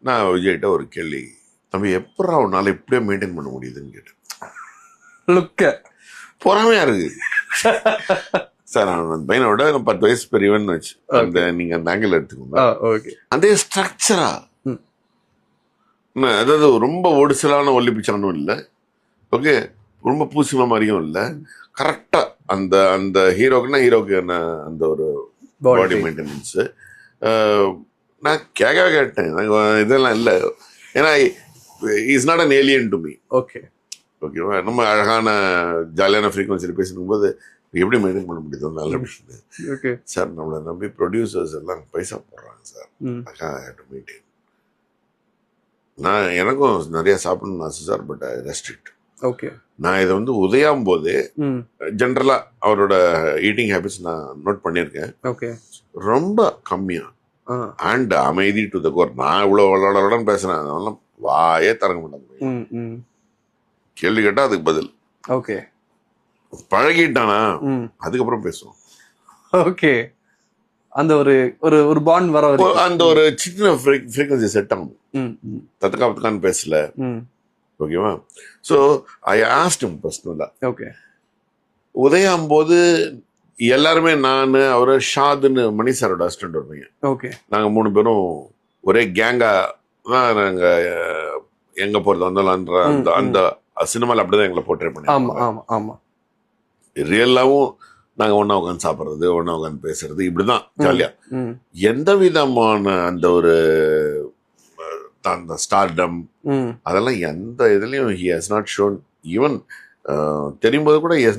நான் விஜய்கிட்ட ஒரு கேள்வி, நம்ம எப்படா அவனால இப்படியே மெயின்டைன் பண்ண முடியுதுன்னு கேட்டேன். லுக்க பொறாமையா இருக்கு சார். அந்த பையனோட 10 வயசு பெரியவன் வச்சு அந்த நீங்க அந்த ஆங்கிள் எடுத்துக்கோங்க. அதே ஸ்ட்ரக்சரா, அதாவது ரொம்ப ஒடிசலான ஒல்லி பிச்சானும் இல்லை, ஓகே, ரொம்ப பூசின மாதிரியும் இல்லை, கரெக்டா அந்த அந்த ஹீரோக்கு அந்த ஒரு பாடி மெயின்டெனன்ஸ். நான் கேட்டேன், இதெல்லாம் இல்லை, ஏன்னா is not an alien to me. ஓகேவா, நம்ம அழகான ஜாலியான ஃப்ரீக்வன்சியில் பேசணும்போது எப்படி மெயின்டைன் பண்ண முடியுது நல்ல அப்படின்னு. சார் நம்மளை நம்பி ப்ரொடியூசர்ஸ் எல்லாம் பைசா போடுறாங்க சார், மெயின்டைன். நான் எனக்கும் நிறைய சாப்பிடணும்னு ஆசை சார், பட் ஐ ரெஸ்ட்ரிக்ட். நான் இதை வந்து உதயாம் போது ஜென்ரலா அவரோட ஈட்டிங் ஹேபிட்ஸ் நான் நோட் பண்ணியிருக்கேன். ரொம்ப கம்மியா அண்ட் அமைதி டு த கோர். நான் இவ்வளோ விளையாடன்னு பேசுறேன், அதெல்லாம் வாயே திறக்க மாட்டாங்க. கேள்வி கேட்டா அதுக்கு பதில். பழகிட்டானா அதுக்கப்புறம் பேசுவோம். அந்த ஒரு ஒரு ஒரு பாண்ட் வர அந்த ஒரு சின்ன ஃப்ரீக்வன்சி செட் ஆகும். தத்துக்கான்னு பேசல, ஓகேவா. ஸோ ஐ ஆஸ்க்ட் ஹிம் பர்சனலா. உதயாம் போது எல்லாருமே, நான் அவரு ஷாதுன்னு மணி சாரோட அசிஸ்டன்ட் வருவீங்க, நாங்க 3 பேரும் ஒரே கேங்கா தான் நாங்க எங்க போறது வந்தாலும் அந்த அந்த சினிமாவில் அப்படிதான் எங்களை போர்ட்ரே பண்ணி. ரியலாவும் நாங்க ஒன்னா உட்காந்து சாப்பிட்றது, ஒன்னா உட்காந்து பேசுறது, இப்படிதான் ஜாலியா. எந்த விதமான அந்த ஒரு அந்த ஸ்டார்டம் அதெல்லாம் எந்த இதுலயும் he has not shown. Even தெரியும் போது கூட he has